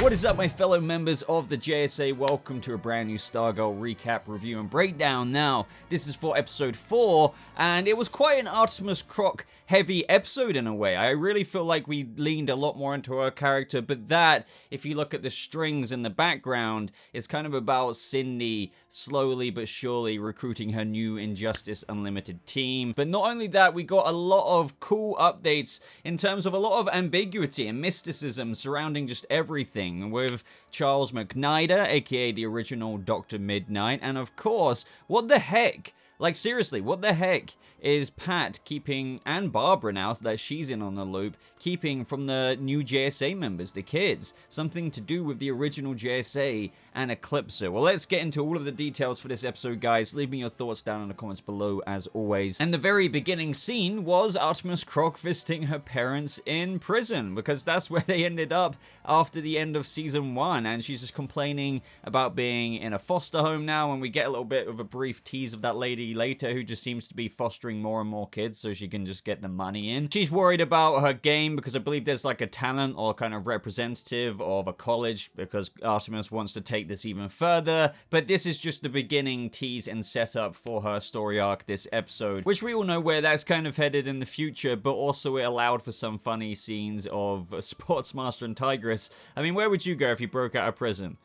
What is up, my fellow members of the JSA? Welcome to a brand new Stargirl recap, review, and breakdown. Now, this is for episode 4, and it was quite an Artemis Croc heavy episode in a way. I really feel like we leaned a lot more into her character, but that, if you look at the strings in the background, is kind of about Cindy slowly but surely recruiting her new Injustice Unlimited team. But not only that, we got a lot of cool updates in terms of a lot of ambiguity and mysticism surrounding just everything, with Charles Mid-Nite, aka the original Dr. Mid-Nite, and of course, what the heck? Like, seriously, what the heck is Pat keeping, and Barbara now that she's in on the loop, keeping from the new JSA members, the kids? Something to do with the original JSA and Eclipso. Well, let's get into all of the details for this episode, guys. Leave me your thoughts down in the comments below, as always. And the very beginning scene was Artemis Croc visiting her parents in prison, because that's where they ended up after the end of season 1, and she's just complaining about being in a foster home now, and we get a little bit of a brief tease of that lady later, who just seems to be fostering more and more kids so she can just get the money in. She's worried about her game because I believe there's like a talent or kind of representative of a college, because Artemis wants to take this even further. But this is just the beginning tease and setup for her story arc this episode, which we all know where that's kind of headed in the future, but also it allowed for some funny scenes of Sportsmaster and Tigress. I mean, where would you go if you broke out of prison?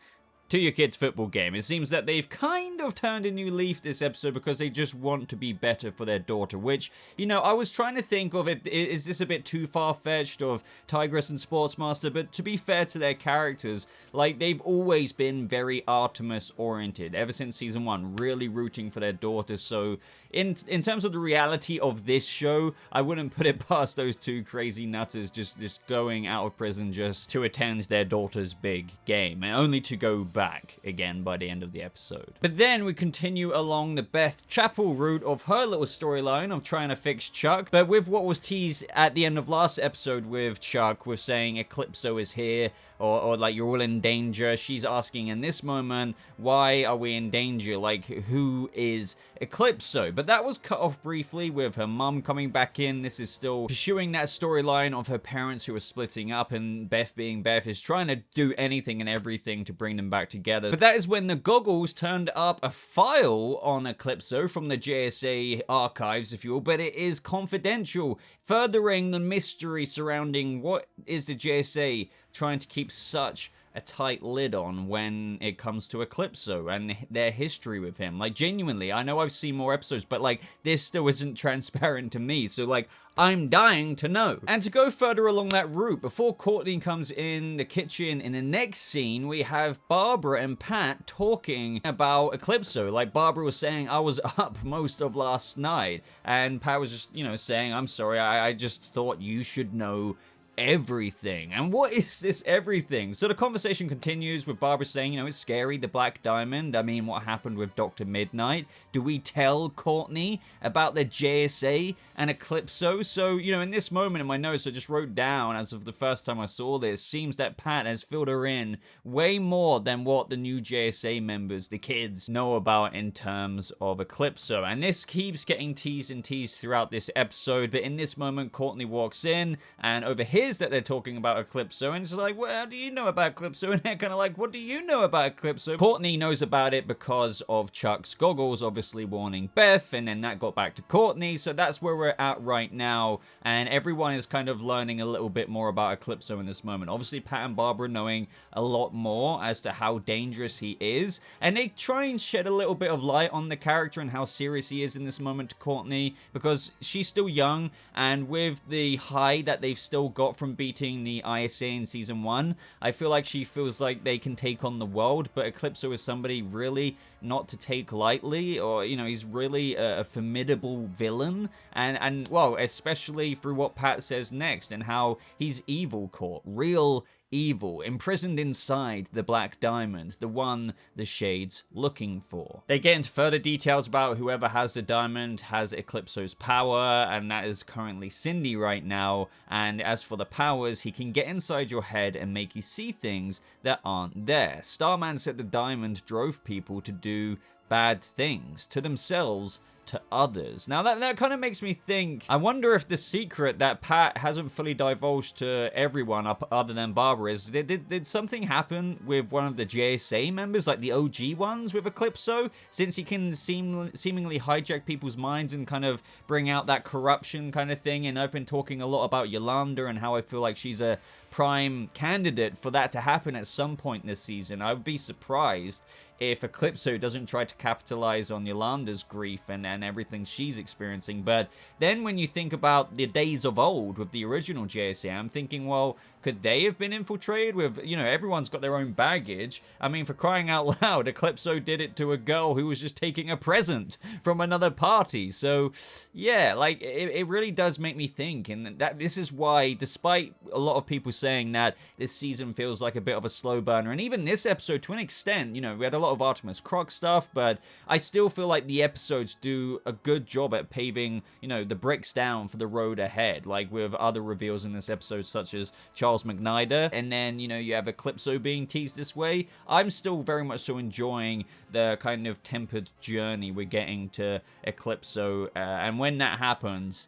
To your kid's football game. It seems that they've kind of turned a new leaf this episode because they just want to be better for their daughter, which, you know, I was trying to think of it, is this a bit too far-fetched of Tigress and Sportsmaster? But to be fair to their characters, like, they've always been very Artemis-oriented, ever since season 1, really rooting for their daughter. So in terms of the reality of this show, I wouldn't put it past those two crazy nutters just going out of prison just to attend their daughter's big game, and only to go back again by the end of the episode. But then we continue along the Beth Chapel route of her little storyline of trying to fix Chuck, but with what was teased at the end of last episode with Chuck, with saying Eclipso is here, or like, you're all in danger. She's asking in this moment, why are we in danger? Like, who is Eclipso? But that was cut off briefly with her mum coming back in. This is still pursuing that storyline of her parents who are splitting up, and Beth, being Beth, is trying to do anything and everything to bring them back together. But that is when the Goggles turned up a file on Eclipso from the JSA archives, if you will, but it is confidential, furthering the mystery surrounding what is the JSA trying to keep such a tight lid on when it comes to Eclipso and their history with him. Like, genuinely, I know I've seen more episodes, but like, this still isn't transparent to me, so like, I'm dying to know. And to go further along that route, before Courtney comes in the kitchen in the next scene, we have Barbara and Pat talking about Eclipso. Like, Barbara was saying, I was up most of last night, and Pat was just, you know, saying, I'm sorry, I just thought you should know everything. And what is this everything? So the conversation continues with Barbara saying, you know, it's scary, the Black Diamond. I mean, what happened with Dr. Mid-Nite? Do we tell Courtney about the JSA and Eclipso? So, you know, in this moment in my notes, I just wrote down, as of the first time I saw this, seems that Pat has filled her in way more than what the new JSA members, the kids, know about in terms of Eclipso. And this keeps getting teased and teased throughout this episode, but in this moment, Courtney walks in and overhears that they're talking about Eclipso, and it's like, well, how do you know about Eclipso? And they're kind of like, what do you know about Eclipso? Courtney knows about it because of Chuck's goggles, obviously warning Beth, and then that got back to Courtney, so that's where we're at right now, and everyone is kind of learning a little bit more about Eclipso in this moment. Obviously, Pat and Barbara knowing a lot more as to how dangerous he is, and they try and shed a little bit of light on the character and how serious he is in this moment to Courtney, because she's still young, and with the high that they've still got from beating the ISA in season 1, I feel like she feels like they can take on the world, but Eclipso is somebody really not to take lightly, or, you know, he's really a formidable villain, and well, especially through what Pat says next, and how he's evil, Court, real evil, imprisoned inside the Black Diamond, the one the Shade's looking for. They get into further details about whoever has the diamond has Eclipso's power, and that is currently Cindy right now, and as for the powers, he can get inside your head and make you see things that aren't there. Starman said the diamond drove people to do bad things to themselves to others. Now that kind of makes me think, I wonder if the secret that Pat hasn't fully divulged to everyone other than Barbara is, did something happen with one of the JSA members, like the OG ones with Eclipso, since he can seemingly hijack people's minds and kind of bring out that corruption kind of thing. And I've been talking a lot about Yolanda and how I feel like she's a prime candidate for that to happen at some point this season. I would be surprised if Eclipso doesn't try to capitalize on Yolanda's grief and everything she's experiencing. But then when you think about the days of old with the original JSA, I'm thinking, well, could they have been infiltrated with, you know, everyone's got their own baggage. I mean, for crying out loud, Eclipso did it to a girl who was just taking a present from another party. So, yeah, like, it really does make me think. And that this is why, despite a lot of people saying that this season feels like a bit of a slow burner, and even this episode, to an extent, you know, we had a lot of Artemis Croc stuff, but I still feel like the episodes do a good job at paving, you know, the bricks down for the road ahead, like with other reveals in this episode, such as Charles Mid-Nite, and then, you know, you have Eclipso being teased this way. I'm still very much so enjoying the kind of tempered journey we're getting to Eclipso, and when that happens,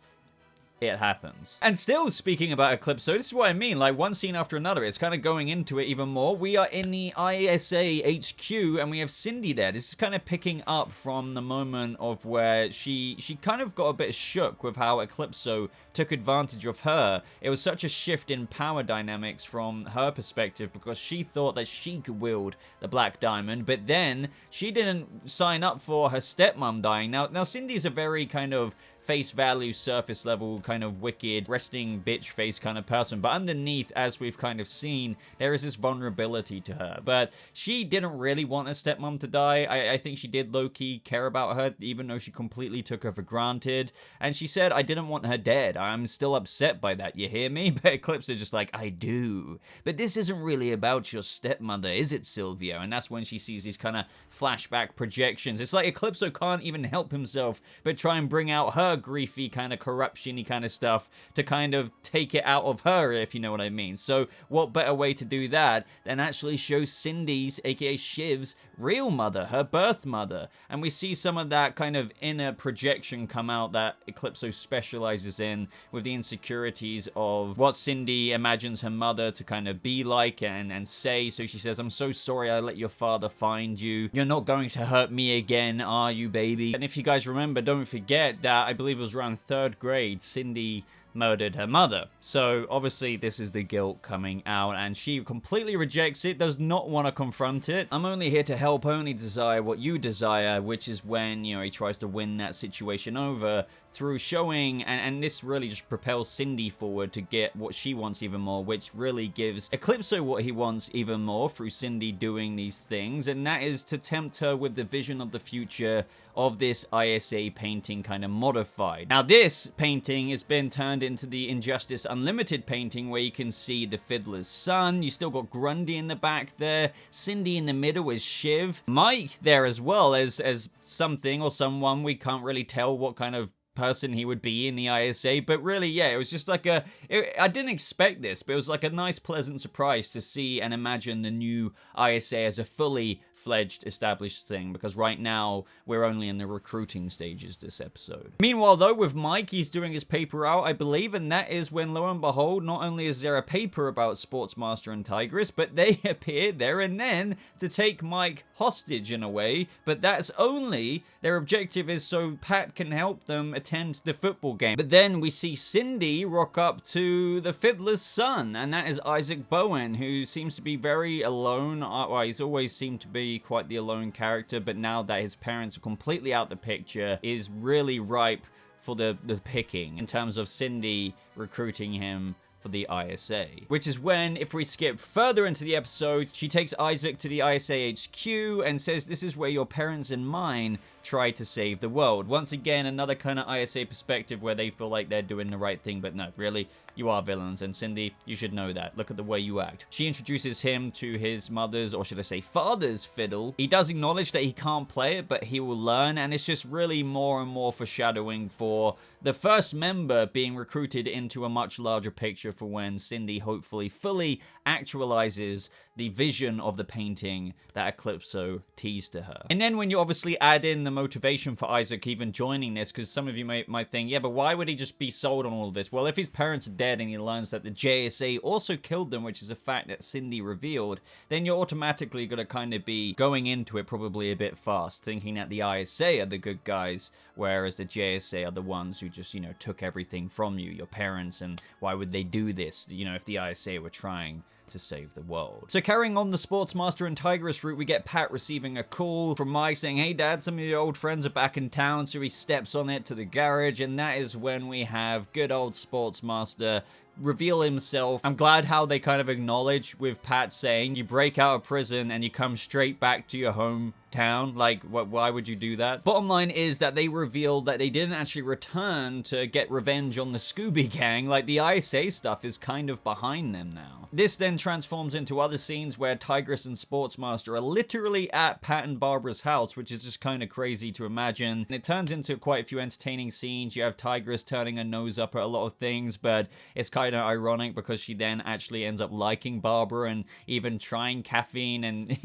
it happens. And still speaking about Eclipso, this is what I mean, like one scene after another, it's kind of going into it even more. We are in the ISA HQ and we have Cindy there. This is kind of picking up from the moment of where she kind of got a bit shook with how Eclipso took advantage of her. It was such a shift in power dynamics from her perspective because she thought that she could wield the Black Diamond, but then she didn't sign up for her stepmom dying. Now Cindy's a very kind of face value, surface level, kind of wicked, resting bitch face kind of person. But underneath, as we've kind of seen, there is this vulnerability to her. But she didn't really want her stepmom to die. I think she did low-key care about her, even though she completely took her for granted. And she said, I didn't want her dead. I'm still upset by that, you hear me? But Eclipse is just like, I do. But this isn't really about your stepmother, is it, Sylvia? And that's when she sees these kind of flashback projections. It's like Eclipso can't even help himself but try and bring out her griefy kind of corruption-y kind of stuff to kind of take it out of her, if you know what I mean. So what better way to do that than actually show Cindy's, aka Shiv's, real mother, her birth mother. And we see some of that kind of inner projection come out that Eclipso specializes in, with the insecurities of what Cindy imagines her mother to kind of be like and say. So she says, I'm so sorry I let your father find you. You're not going to hurt me again, are you, baby? And if you guys remember, don't forget that I believe it was around 3rd grade, Cindy murdered her mother. So obviously this is the guilt coming out and she completely rejects it, does not want to confront it. I'm only here to help, only desire what you desire, which is when, you know, he tries to win that situation over through showing, and this really just propels Cindy forward to get what she wants even more, which really gives Eclipso what he wants even more through Cindy doing these things, and that is to tempt her with the vision of the future of this ISA painting kind of modified. Now this painting has been turned into the Injustice Unlimited painting where you can see the Fiddler's son. You still got Grundy in the back there, Cindy in the middle is Shiv, Mike there as well as something or someone, we can't really tell what kind of person he would be in the ISA, but really, yeah, it was just like I didn't expect this, but it was like a nice pleasant surprise to see and imagine the new ISA as a fully fledged established thing, because right now we're only in the recruiting stages this episode. Meanwhile though, with Mike, he's doing his paper out, I believe, and that is when lo and behold, not only is there a paper about Sportsmaster and Tigress, but they appear there and then to take Mike hostage in a way, but that's only, their objective is so Pat can help them attend the football game. But then we see Cindy rock up to the Fiddler's son, and that is Isaac Bowen, who seems to be very alone. Well, he's always seemed to be quite the alone character, but now that his parents are completely out the picture, is really ripe for the picking in terms of Cindy recruiting him for the ISA. Which is when, if we skip further into the episode, she takes Isaac to the ISA HQ and says, this is where your parents and mine try to save the world. Once again, another kind of ISA perspective where they feel like they're doing the right thing, but no, really, you are villains, and Cindy, you should know that. Look at the way you act. She introduces him to his mother's, or should I say father's fiddle. He does acknowledge that he can't play it, but he will learn, and it's just really more and more foreshadowing for the first member being recruited into a much larger picture for when Cindy hopefully fully actualizes the vision of the painting that Eclipso teased to her. And then when you obviously add in the motivation for Isaac even joining this, because some of you might think, yeah, but why would he just be sold on all of this? Well, if his parents are dead and he learns that the JSA also killed them, which is a fact that Cindy revealed, then you're automatically going to kind of be going into it probably a bit fast, thinking that the ISA are the good guys, whereas the JSA are the ones who just, took everything from you, your parents, and why would they do this, if the ISA were trying to save the world. So carrying on the Sportsmaster and Tigress route, we get Pat receiving a call from Mike saying, hey dad, some of your old friends are back in town, so he steps on it to the garage, and that is when we have good old Sportsmaster reveal himself. I'm glad how they kind of acknowledge with Pat saying, you break out of prison and you come straight back to your hometown. Like, why would you do that? Bottom line is that they revealed that they didn't actually return to get revenge on the Scooby Gang. Like, the ISA stuff is kind of behind them now. This then transforms into other scenes where Tigress and Sportsmaster are literally at Pat and Barbara's house, which is just kind of crazy to imagine. And it turns into quite a few entertaining scenes. You have Tigress turning her nose up at a lot of things, but it's kind of ironic because she then actually ends up liking Barbara and even trying caffeine and,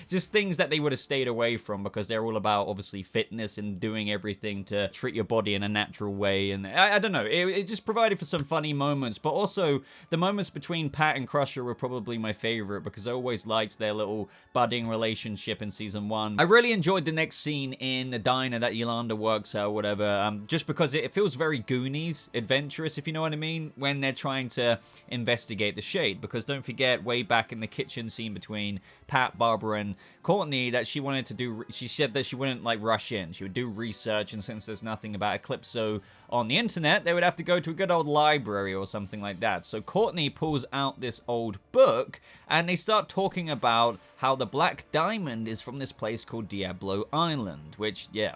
just things that they would have stayed away from because they're all about, obviously, fitness and doing everything to treat your body in a natural way. And I don't know, it just provided for some funny moments, but also the moments between Pat and Crusher were probably my favorite because I always liked their little budding relationship in season 1. I really enjoyed the next scene in the diner that Yolanda works at or whatever, just because it feels very Goonies adventurous, if you know what I mean, when they're trying to investigate the shade. Because don't forget, way back in the kitchen scene between Pat, Barbara, and Courtney, that she said that she wouldn't rush in. She would do research, and since there's nothing about Eclipso on the internet, they would have to go to a good old library or something like that. So Courtney pulls out this old book, and they start talking about how the Black Diamond is from this place called Diablo Island, which, yeah,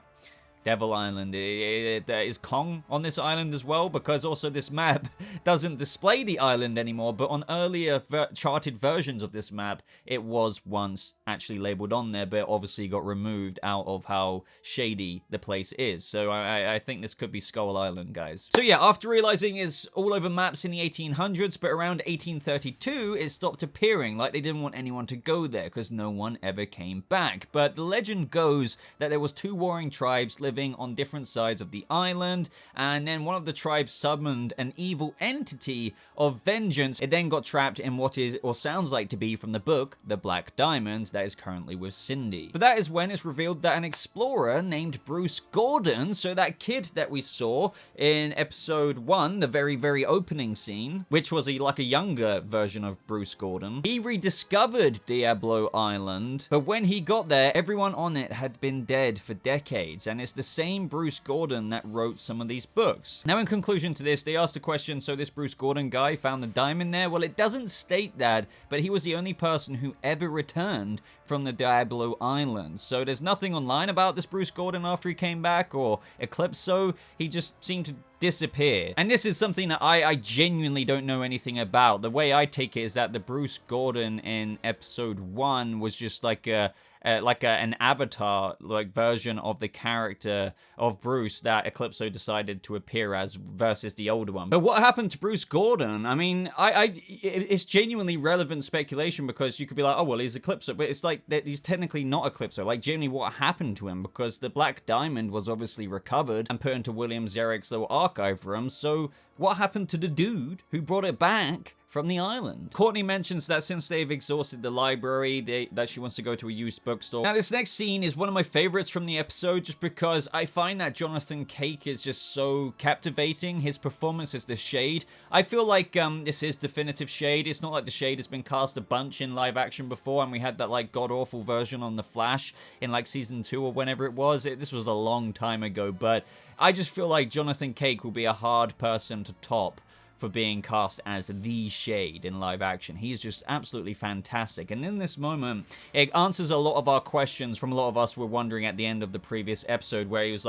Devil Island. Is Kong on this island as well? Because also this map doesn't display the island anymore, but on earlier charted versions of this map, it was once actually labeled on there, but obviously got removed out of how shady the place is. So I think this could be Skull Island, guys. So yeah, after realizing it's all over maps in the 1800s, but around 1832, it stopped appearing, like they didn't want anyone to go there because no one ever came back. But the legend goes that there was 2 warring tribes living on different sides of the island, and then one of the tribes summoned an evil entity of vengeance. It then got trapped in what is, or sounds like to be from the book, the Black Diamond, that is currently with Cindy. But that is when it's revealed that an explorer named Bruce Gordon, so that kid that we saw in episode 1, the very, very opening scene, which was like a younger version of Bruce Gordon, he rediscovered Diablo Island, but when he got there, everyone on it had been dead for decades, and it's the same Bruce Gordon that wrote some of these books. Now, in conclusion to this, they asked the question, so this Bruce Gordon guy found the diamond there? Well, it doesn't state that, but he was the only person who ever returned from the Diablo Islands. So there's nothing online about this Bruce Gordon after he came back, or Eclipso. He just seemed to disappear. And this is something that I genuinely don't know anything about. The way I take it is that the Bruce Gordon in episode 1 was just like an avatar version of the character of Bruce that Eclipso decided to appear as versus the older one. But what happened to Bruce Gordon? I mean, it's genuinely relevant speculation because you could be like, oh well, he's Eclipso, but it's like that he's technically not Eclipso. Like, genuinely, what happened to him? Because the Black Diamond was obviously recovered and put into William Zarek's little archive room. So what happened to the dude who brought it back from the island? Courtney mentions that since they've exhausted the library, that she wants to go to a used bookstore. Now, this next scene is one of my favorites from the episode just because I find that Jonathan Cake is just so captivating. His performance as the Shade. I feel like this is definitive Shade. It's not like the Shade has been cast a bunch in live action before, and we had that god-awful version on The Flash in season 2 or whenever it was. This was a long time ago, but I just feel like Jonathan Cake will be a hard person to top for being cast as the Shade in live action. He's just absolutely fantastic. And in this moment, it answers a lot of our questions from a lot of us were wondering at the end of the previous episode, where he was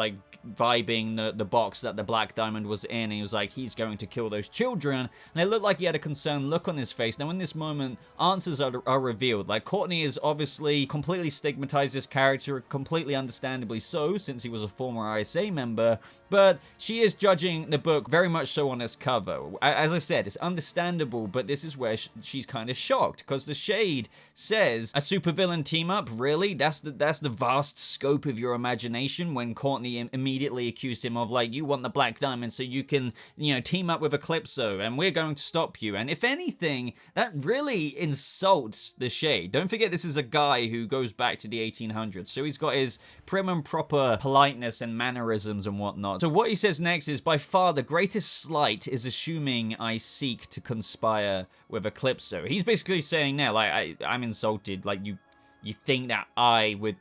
vibing the box that the Black Diamond was in, and he was like, he's going to kill those children, and it looked like he had a concerned look on his face. Now in this moment, answers are revealed. Courtney is obviously completely stigmatized this character, completely understandably so, since he was a former ISA member, but she is judging the book very much so on its cover. as I said, it's understandable, but this is where she's kind of shocked, because the Shade says, a supervillain team up? Really? That's the vast scope of your imagination, when Courtney immediately accused him of, like, you want the Black Diamond so you can, team up with Eclipso, and we're going to stop you. And if anything, that really insults the Shade. Don't forget, this is a guy who goes back to the 1800s, so he's got his prim and proper politeness and mannerisms and whatnot. So what he says next is, by far the greatest slight is assuming I seek to conspire with Eclipso. He's basically saying now, like, I'm insulted, like, you think that I would...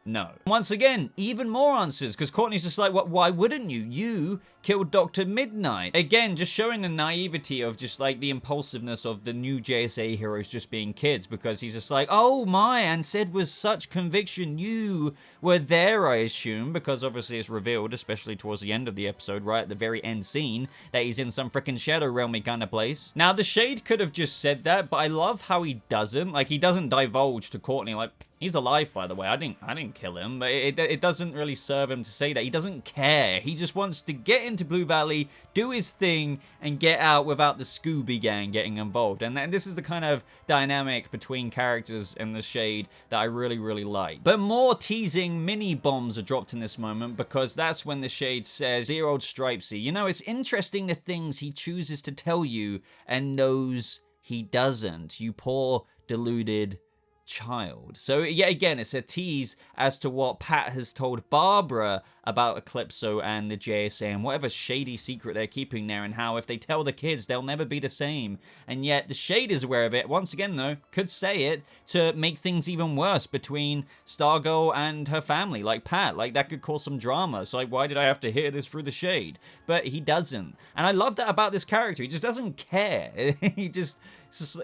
No. Once again, even more answers, because Courtney's just like, why wouldn't you? You killed Dr. Mid-Nite. Again, just showing the naivety of just, like, the impulsiveness of the new JSA heroes just being kids, because he's just like, oh my, and said with such conviction, you were there, I assume, because obviously it's revealed, especially towards the end of the episode, right at the very end scene, that he's in some freaking Shadow Realm-y kind of place. Now, the Shade could have just said that, but I love how he doesn't. Like, he doesn't divulge to Courtney, like, he's alive, by the way. I didn't kill him, but it doesn't really serve him to say that. He doesn't care. He just wants to get into Blue Valley, do his thing, and get out without the Scooby Gang getting involved. And this is the kind of dynamic between characters in the Shade that I really, really like. But more teasing mini bombs are dropped in this moment, because that's when the Shade says, dear old Stripesy, it's interesting the things he chooses to tell you and knows he doesn't. You poor, deluded child. So yeah, again, it's a tease as to what Pat has told Barbara about Eclipso and the JSA and whatever shady secret they're keeping there, and how if they tell the kids, they'll never be the same. And yet the Shade is aware of it. Once again, though, could say it to make things even worse between Stargirl and her family, like Pat. Like, that could cause some drama. So, like, why did I have to hear this through the Shade? But he doesn't. And I love that about this character. He just doesn't care. He just...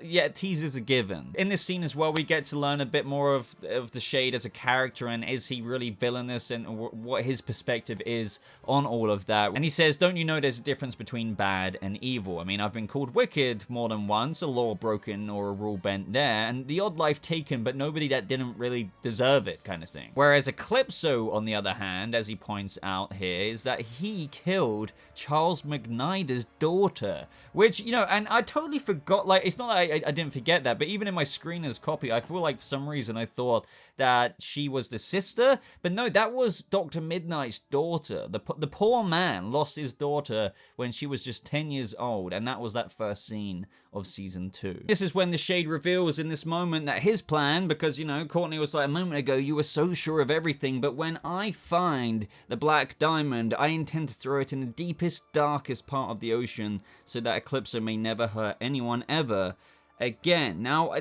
yeah, teasers are given. In this scene as well, we get to learn a bit more of the Shade as a character, and is he really villainous, and what his perspective is on all of that. And he says, don't you know there's a difference between bad and evil? I mean, I've been called wicked more than once, a law broken or a rule bent there, and the odd life taken, but nobody that didn't really deserve it, kind of thing. Whereas Eclipso, on the other hand, as he points out here, is that he killed Charles McNider's daughter, which, and I totally forgot, like, it's not like I didn't forget that, but even in my screener's copy, I feel like for some reason I thought that she was the sister, but no, that was Dr. Mid-Nite's daughter. The poor man lost his daughter when she was just 10 years old, and that was that first scene of season 2. This is when the Shade reveals in this moment that his plan, because, Courtney was like, a moment ago, you were so sure of everything, but when I find the Black Diamond, I intend to throw it in the deepest, darkest part of the ocean, so that Eclipso may never hurt anyone ever again. Now,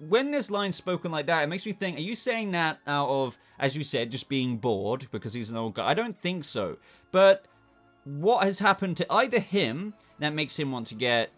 when this line's spoken like that, it makes me think, are you saying that out of, as you said, just being bored because he's an old guy? I don't think so. But what has happened to either him that makes him want to get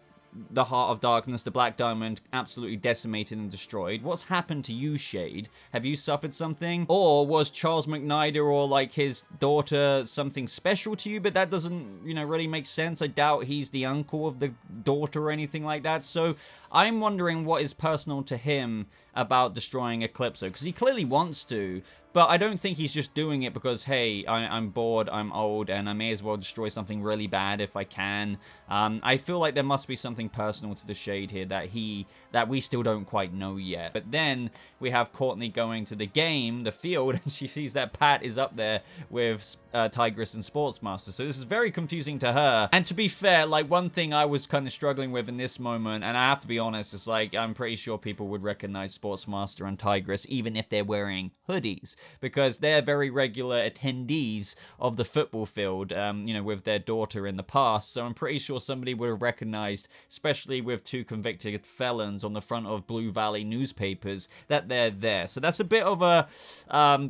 the Heart of Darkness, the Black Diamond, absolutely decimated and destroyed? What's happened to you, Shade? Have you suffered something? Or was Charles McNider or, like, his daughter something special to you? But that doesn't, really make sense. I doubt he's the uncle of the daughter or anything like that. So I'm wondering what is personal to him about destroying Eclipso, because he clearly wants to, but I don't think he's just doing it because, hey, I'm bored, I'm old, and I may as well destroy something really bad if I can. I feel like there must be something personal to the Shade here that we still don't quite know yet. But then we have Courtney going to the game, the field, and she sees that Pat is up there with Tigress and Sportsmaster. So this is very confusing to her. And to be fair, like, one thing I was kind of struggling with in this moment, and I have to be honest, is like, I'm pretty sure people would recognize Sportsmaster and Tigress even if they're wearing hoodies, because they're very regular attendees of the football field, with their daughter in the past. So I'm pretty sure somebody would have recognized, especially with 2 convicted felons on the front of Blue Valley newspapers, that they're there. So that's a bit of a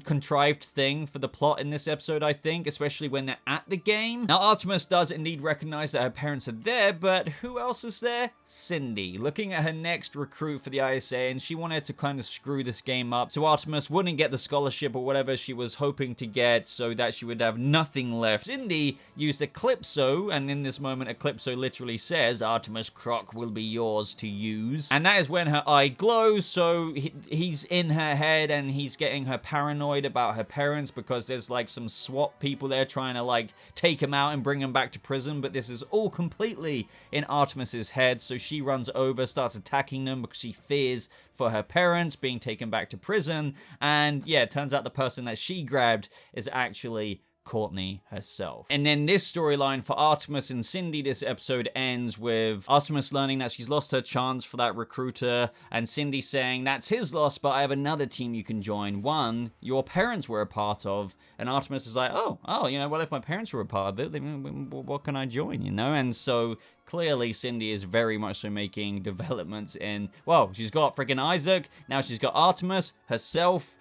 contrived thing for the plot in this episode, I think, especially when they're at the game. Now, Artemis does indeed recognize that her parents are there, but who else is there? Cindy, looking at her next recruit for the ISA, and she wanted to kind of screw this game up so Artemis wouldn't get the scholarship spaceship or whatever she was hoping to get so that she would have nothing left. Cindy used Eclipso, and in this moment, Eclipso literally says, Artemis Croc will be yours to use. And that is when her eye glows, so he's in her head and he's getting her paranoid about her parents because there's like some SWAT people there trying to like take him out and bring him back to prison, but this is all completely in Artemis's head, so she runs over, starts attacking them because she fears for her parents being taken back to prison, and yeah, it turns out the person that she grabbed is actually Courtney herself. And then this storyline for Artemis and Cindy this episode ends with Artemis learning that she's lost her chance for that recruiter, and Cindy saying, that's his loss, but I have another team you can join, one your parents were a part of. And Artemis is like, oh, you know, well, if my parents were a part of it, then what can I join, you know? And so clearly Cindy is very much so making developments in, well, she's got freaking Isaac, now she's got Artemis herself.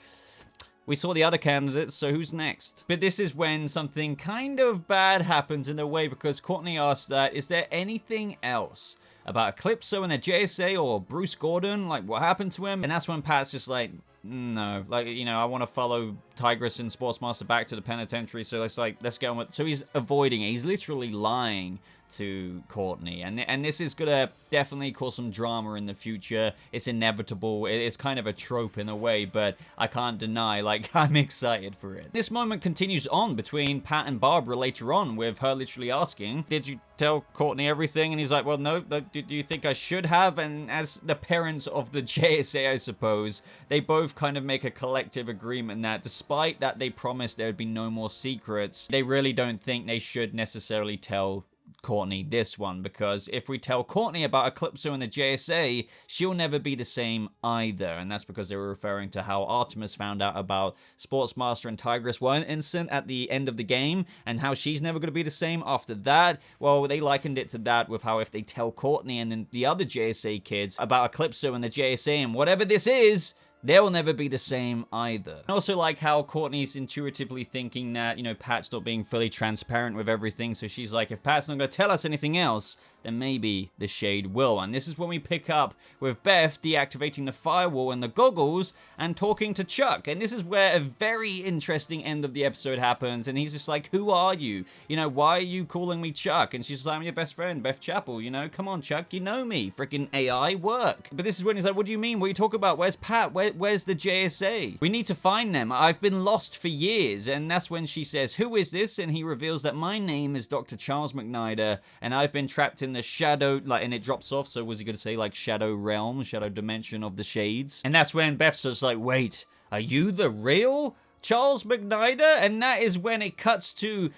We saw the other candidates, so who's next? But this is when something kind of bad happens in a way, because Courtney asks that, is there anything else about Eclipso and the JSA or Bruce Gordon? Like, what happened to him? And that's when Pat's just like, no, like, you know, I want to follow Tigress and Sportsmaster back to the penitentiary, so let's get on with it. So he's avoiding it. He's literally lying to Courtney, and this is gonna definitely cause some drama in the future. It's inevitable. It's kind of a trope in a way, but I can't deny, like, I'm excited for it. This moment continues on between Pat and Barbara later on, with her literally asking, did you tell Courtney everything? And he's like, well, no, do you think I should have? And as the parents of the JSA, I suppose, they both kind of make a collective agreement that despite that they promised there would be no more secrets, they really don't think they should necessarily tell Courtney this one, because if we tell Courtney about Eclipso and the JSA, she'll never be the same either. And that's because they were referring to how Artemis found out about Sportsmaster and Tigress weren't innocent at the end of the game, and how she's never going to be the same after that. Well, they likened it to that with how if they tell Courtney and then the other JSA kids about Eclipso and the JSA and whatever this is, they'll never be the same either. I also like how Courtney's intuitively thinking that, you know, Pat's not being fully transparent with everything, so she's like, if Pat's not going to tell us anything else, then maybe the Shade will. And this is when we pick up with Beth deactivating the firewall and the goggles and talking to Chuck. And this is where a very interesting end of the episode happens, and he's just like, who are you? You know, why are you calling me Chuck? And she's like, I'm your best friend, Beth Chappell, you know, come on, Chuck, you know me. Freaking AI work. But this is when he's like, what do you mean? What are you talking about? Where's Pat? Where's the JSA? We need to find them. I've been lost for years. And that's when she says, who is this? And he reveals that my name is Dr. Charles McNider, and I've been trapped in the shadow, like, and it drops off, so was he going to say, like, shadow realm, shadow dimension of the Shades? And that's when Beth's just like, wait, are you the real Charles McNider? And that is when it cuts to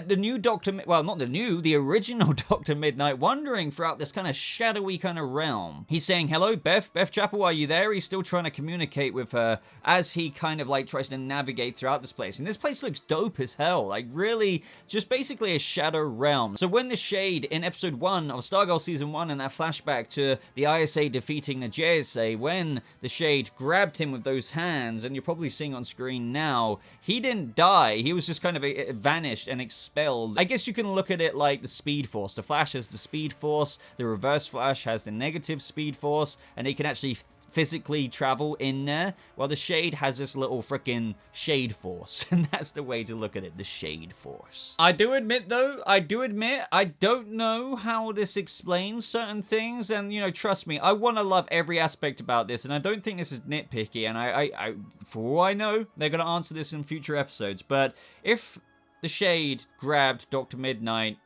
the new well, not the new, the original Dr. Mid-Nite wandering throughout this kind of shadowy kind of realm. He's saying, hello, Beth Chappell, are you there? He's still trying to communicate with her as he kind of like tries to navigate throughout this place. And this place looks dope as hell, like really just basically a shadow realm. So when the Shade in episode 1 of Stargirl season 1 and that flashback to the ISA defeating the JSA, when the Shade grabbed him with those hands, and you're probably seeing on screen now, he didn't die. He was just kind of vanished and expelled. I guess you can look at it like the Speed Force. The Flash has the Speed Force, the Reverse Flash has the negative Speed Force, and they can actually physically travel in there, while the Shade has this little freaking Shade Force, and that's the way to look at it, the Shade Force. I do admit though, I don't know how this explains certain things, and you know, trust me, I want to love every aspect about this, and I don't think this is nitpicky, and I for all I know, they're going to answer this in future episodes, but if the Shade grabbed Dr. Mid-Nite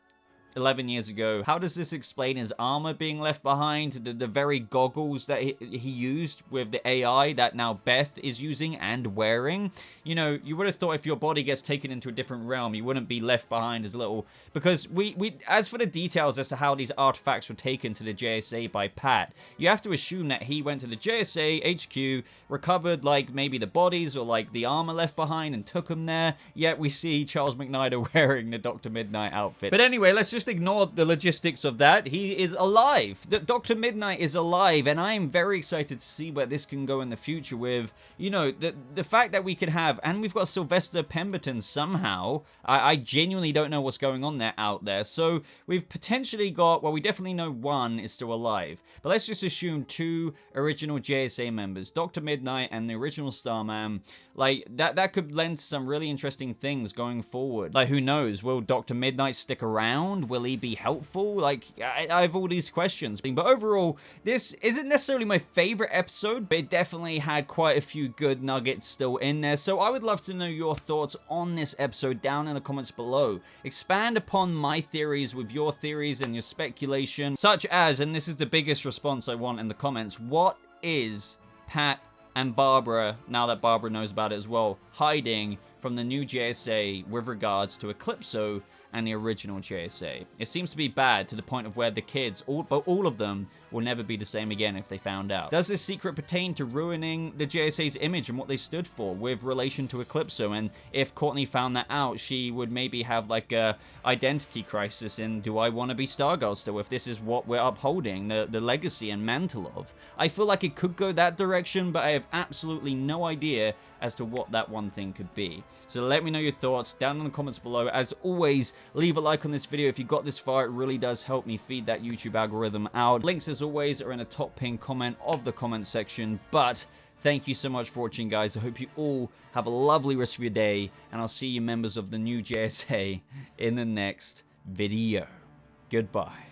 11 years ago, how does this explain his armor being left behind, the very goggles that he used with the AI that now Beth is using and wearing? You know, you would have thought if your body gets taken into a different realm, you wouldn't be left behind as little, because we as for the details as to how these artifacts were taken to the JSA by Pat, you have to assume that he went to the JSA HQ, recovered like maybe the bodies or like the armor left behind and took them there, yet we see Charles McNider wearing the Dr. Mid-Nite outfit. But anyway, let's just just ignore the logistics of that. He is alive. Dr. Mid-Nite is alive, and I am very excited to see where this can go in the future with, you know, the fact that we could have, and we've got Sylvester Pemberton somehow. I genuinely don't know what's going on there out there. So we've potentially got, well, we definitely know one is still alive, but let's just assume 2 original JSA members, Dr. Mid-Nite and the original Starman. Like, that could lend to some really interesting things going forward. Like, who knows? Will Dr. Mid-Nite stick around? Will he be helpful? Like, I have all these questions. But overall, this isn't necessarily my favorite episode, but it definitely had quite a few good nuggets still in there. So I would love to know your thoughts on this episode down in the comments below. Expand upon my theories with your theories and your speculation, such as, and this is the biggest response I want in the comments, what is Pat and Barbara, now that Barbara knows about it as well, hiding from the new JSA with regards to Eclipso and the original JSA? It seems to be bad to the point of where the kids, all of them, will never be the same again if they found out. Does this secret pertain to ruining the JSA's image and what they stood for with relation to Eclipso? And if Courtney found that out, she would maybe have like a identity crisis in, do I want to be Stargirl still if this is what we're upholding, the legacy and mantle of? I feel like it could go that direction, but I have absolutely no idea as to what that one thing could be. So let me know your thoughts down in the comments below. As always, leave a like on this video if you got this far. It really does help me feed that YouTube algorithm out. Links, as always, are in a top pinned comment of the comment section. But thank you so much for watching, guys. I hope you all have a lovely rest of your day, and I'll see you members of the new JSA in the next video. Goodbye.